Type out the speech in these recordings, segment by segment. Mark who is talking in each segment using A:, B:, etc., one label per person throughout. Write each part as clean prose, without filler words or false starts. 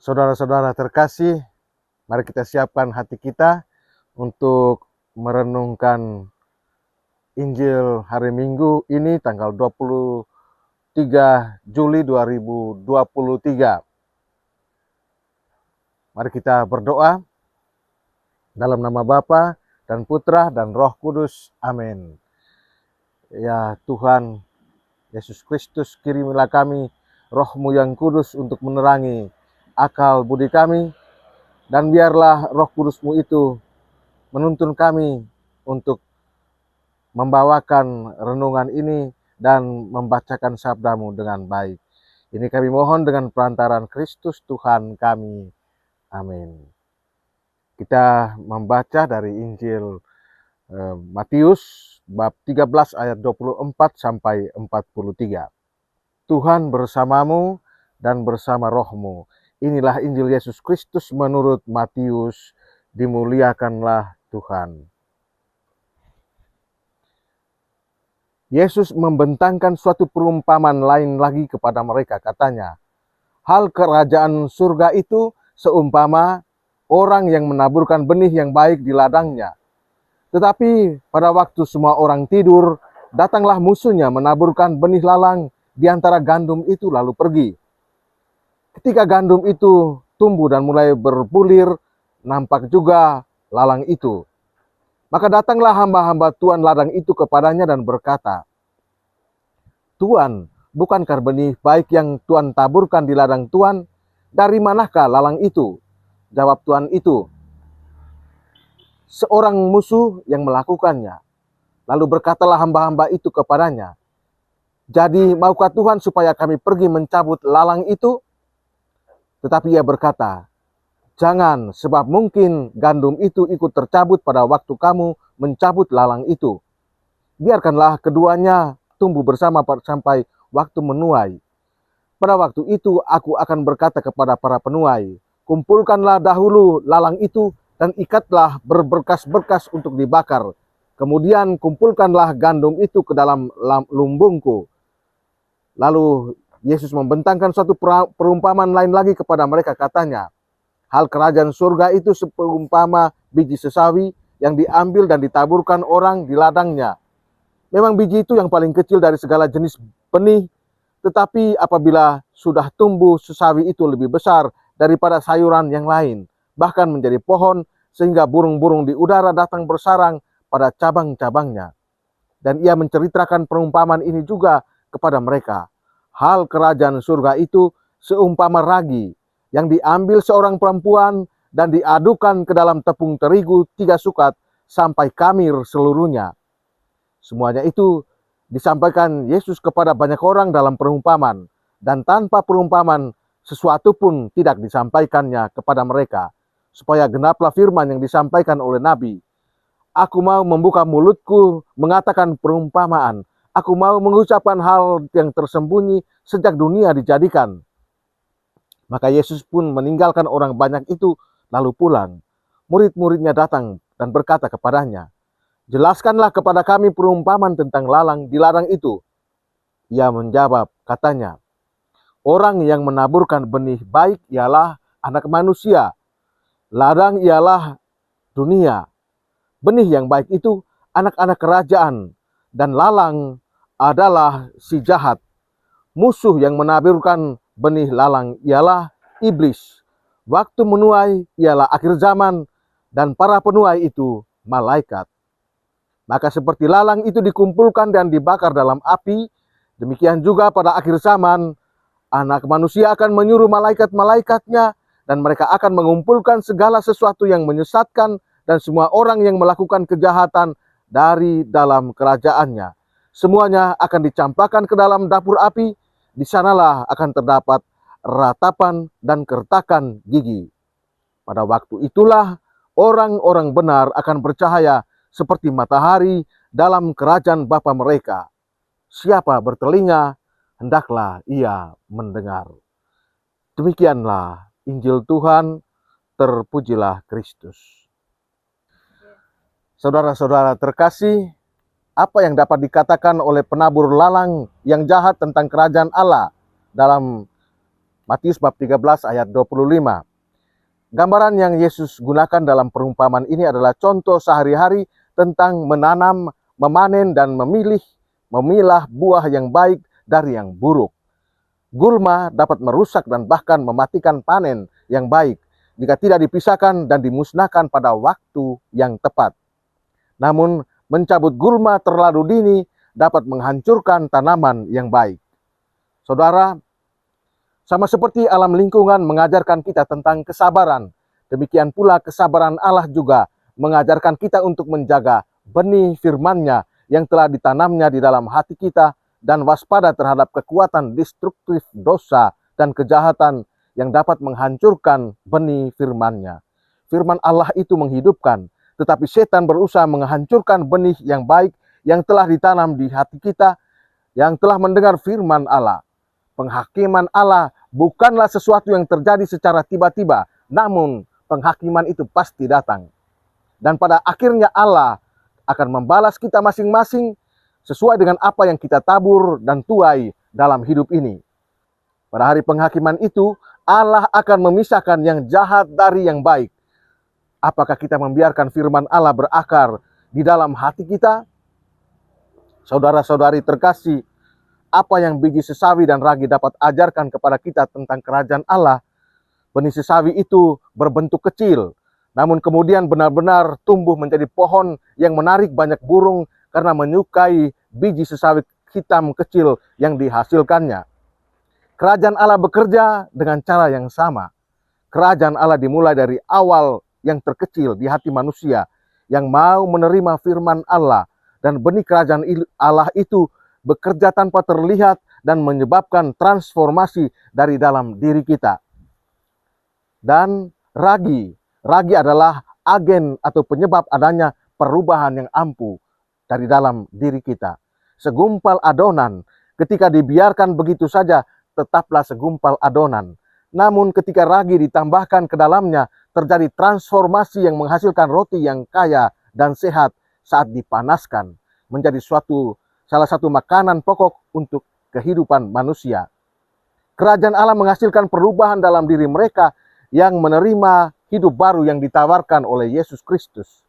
A: Saudara-saudara terkasih, mari kita siapkan hati kita untuk merenungkan Injil hari Minggu ini tanggal 23 Juli 2023. Mari kita berdoa dalam nama Bapa dan Putra dan Roh Kudus. Amin. Ya Tuhan Yesus Kristus, kirimilah kami Roh-Mu yang kudus untuk menerangi akal budi kami, dan biarlah Roh Kudus-Mu itu menuntun kami untuk membawakan renungan ini dan membacakan sabda-Mu dengan baik. Ini kami mohon dengan perantaran Kristus Tuhan kami. Amin. Kita membaca dari Injil Matius bab 13 ayat 24 sampai 43. Tuhan bersamamu dan bersama rohmu. Inilah Injil Yesus Kristus menurut Matius. Dimuliakanlah Tuhan. Yesus membentangkan suatu perumpamaan lain lagi kepada mereka, katanya, hal kerajaan surga itu seumpama orang yang menaburkan benih yang baik di ladangnya. Tetapi pada waktu semua orang tidur, datanglah musuhnya menaburkan benih lalang di antara gandum itu lalu pergi. Ketika gandum itu tumbuh dan mulai berbulir, nampak juga lalang itu. Maka datanglah hamba-hamba tuan ladang itu kepadanya dan berkata, Tuan, bukankah benih baik yang Tuan taburkan di ladang Tuan? Dari manakah lalang itu? Jawab tuan itu, seorang musuh yang melakukannya. Lalu berkatalah hamba-hamba itu kepadanya, jadi maukah Tuhan supaya kami pergi mencabut lalang itu? Tetapi ia berkata, jangan, sebab mungkin gandum itu ikut tercabut pada waktu kamu mencabut lalang itu. Biarkanlah keduanya tumbuh bersama sampai waktu menuai. Pada waktu itu aku akan berkata kepada para penuai, kumpulkanlah dahulu lalang itu dan ikatlah berberkas-berkas untuk dibakar. Kemudian kumpulkanlah gandum itu ke dalam lumbungku. Lalu Yesus membentangkan suatu perumpamaan lain lagi kepada mereka, katanya, hal kerajaan surga itu seumpama biji sesawi yang diambil dan ditaburkan orang di ladangnya. Memang biji itu yang paling kecil dari segala jenis benih, tetapi apabila sudah tumbuh, sesawi itu lebih besar daripada sayuran yang lain, bahkan menjadi pohon, sehingga burung-burung di udara datang bersarang pada cabang-cabangnya. Dan ia menceritakan perumpamaan ini juga kepada mereka. Hal kerajaan surga itu seumpama ragi yang diambil seorang perempuan dan diadukan ke dalam tepung terigu 3 sukat sampai kamir seluruhnya. Semuanya itu disampaikan Yesus kepada banyak orang dalam perumpamaan, dan tanpa perumpamaan sesuatu pun tidak disampaikannya kepada mereka, supaya genaplah firman yang disampaikan oleh Nabi. Aku mau membuka mulutku mengatakan perumpamaan. Aku mau mengucapkan hal yang tersembunyi sejak dunia dijadikan. Maka Yesus pun meninggalkan orang banyak itu lalu pulang. Murid-muridnya datang dan berkata kepadanya, jelaskanlah kepada kami perumpamaan tentang lalang di ladang itu. Ia menjawab, katanya, orang yang menaburkan benih baik ialah anak manusia. Ladang ialah dunia. Benih yang baik itu anak-anak kerajaan, dan lalang adalah si jahat. Musuh yang menaburkan benih lalang ialah iblis. Waktu menuai ialah akhir zaman, dan para penuai itu malaikat. Maka seperti lalang itu dikumpulkan dan dibakar dalam api, demikian juga pada akhir zaman, anak manusia akan menyuruh malaikat-malaikatnya, dan mereka akan mengumpulkan segala sesuatu yang menyesatkan dan semua orang yang melakukan kejahatan dari dalam kerajaannya. Semuanya akan dicampakkan ke dalam dapur api, di sanalah akan terdapat ratapan dan kertakan gigi. Pada waktu itulah orang-orang benar akan bercahaya seperti matahari dalam kerajaan Bapa mereka. Siapa bertelinga, hendaklah ia mendengar. Demikianlah Injil Tuhan, terpujilah Kristus. Saudara-saudara terkasih, apa yang dapat dikatakan oleh penabur lalang yang jahat tentang kerajaan Allah dalam Matius bab 13 ayat 25. Gambaran yang Yesus gunakan dalam perumpamaan ini adalah contoh sehari-hari tentang menanam, memanen, dan memilah buah yang baik dari yang buruk. Gulma dapat merusak dan bahkan mematikan panen yang baik jika tidak dipisahkan dan dimusnahkan pada waktu yang tepat. Namun, mencabut gulma terlalu dini dapat menghancurkan tanaman yang baik. Saudara, sama seperti alam lingkungan mengajarkan kita tentang kesabaran, demikian pula kesabaran Allah juga mengajarkan kita untuk menjaga benih firman-Nya yang telah ditanamnya di dalam hati kita dan waspada terhadap kekuatan destruktif dosa dan kejahatan yang dapat menghancurkan benih firman-Nya. Firman Allah itu menghidupkan, tetapi setan berusaha menghancurkan benih yang baik yang telah ditanam di hati kita, yang telah mendengar firman Allah. Penghakiman Allah bukanlah sesuatu yang terjadi secara tiba-tiba, namun penghakiman itu pasti datang. Dan pada akhirnya Allah akan membalas kita masing-masing sesuai dengan apa yang kita tabur dan tuai dalam hidup ini. Pada hari penghakiman itu, Allah akan memisahkan yang jahat dari yang baik. Apakah kita membiarkan firman Allah berakar di dalam hati kita? Saudara-saudari terkasih, apa yang biji sesawi dan ragi dapat ajarkan kepada kita tentang kerajaan Allah? Benih sesawi itu berbentuk kecil, namun kemudian benar-benar tumbuh menjadi pohon yang menarik banyak burung karena menyukai biji sesawi hitam kecil yang dihasilkannya. Kerajaan Allah bekerja dengan cara yang sama. Kerajaan Allah dimulai dari awal yang terkecil di hati manusia yang mau menerima firman Allah, dan benih kerajaan Allah itu bekerja tanpa terlihat dan menyebabkan transformasi dari dalam diri kita. Dan ragi adalah agen atau penyebab adanya perubahan yang ampuh dari dalam diri kita. Segumpal adonan, ketika dibiarkan begitu saja, tetaplah segumpal adonan. Namun ketika ragi ditambahkan ke dalamnya, terjadi transformasi yang menghasilkan roti yang kaya dan sehat saat dipanaskan, menjadi salah satu makanan pokok untuk kehidupan manusia. Kerajaan Allah menghasilkan perubahan dalam diri mereka yang menerima hidup baru yang ditawarkan oleh Yesus Kristus.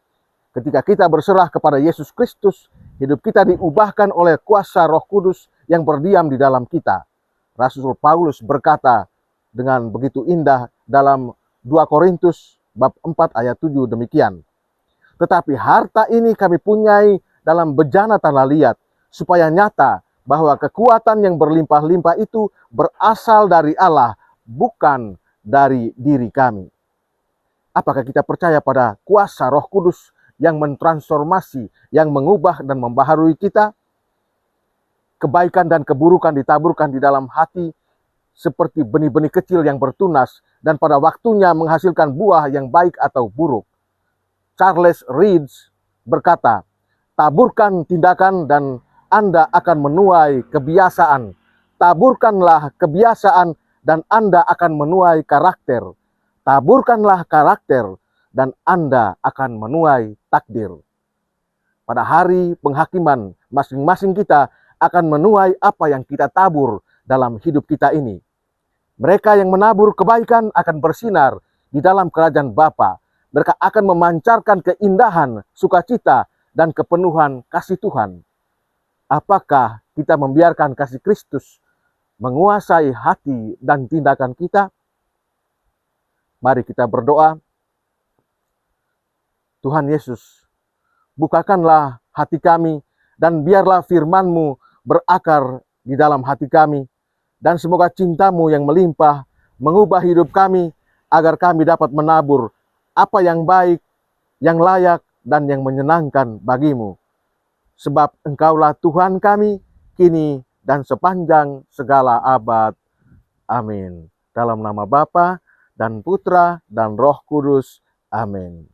A: Ketika kita berserah kepada Yesus Kristus, hidup kita diubahkan oleh kuasa Roh Kudus yang berdiam di dalam kita. Rasul Paulus berkata dengan begitu indah dalam 2 Korintus bab 4 ayat 7 demikian. Tetapi harta ini kami punyai dalam bejana tanah liat, supaya nyata bahwa kekuatan yang berlimpah-limpah itu berasal dari Allah, bukan dari diri kami. Apakah kita percaya pada kuasa Roh Kudus yang mentransformasi, yang mengubah dan membaharui kita? Kebaikan dan keburukan ditaburkan di dalam hati seperti benih-benih kecil yang bertunas dan pada waktunya menghasilkan buah yang baik atau buruk. Charles Reed berkata, taburkan tindakan dan Anda akan menuai kebiasaan. Taburkanlah kebiasaan dan Anda akan menuai karakter. Taburkanlah karakter dan Anda akan menuai takdir. Pada hari penghakiman, masing-masing kita akan menuai apa yang kita tabur dalam hidup kita ini. Mereka yang menabur kebaikan akan bersinar di dalam kerajaan Bapa. Mereka akan memancarkan keindahan, sukacita, dan kepenuhan kasih Tuhan. Apakah kita membiarkan kasih Kristus menguasai hati dan tindakan kita? Mari kita berdoa. Tuhan Yesus, bukakanlah hati kami dan biarlah firman-Mu berakar di dalam hati kami. Dan semoga cinta-Mu yang melimpah mengubah hidup kami agar kami dapat menabur apa yang baik, yang layak, dan yang menyenangkan bagi-Mu. Sebab Engkaulah Tuhan kami, kini dan sepanjang segala abad. Amin. Dalam nama Bapa dan Putra dan Roh Kudus. Amin.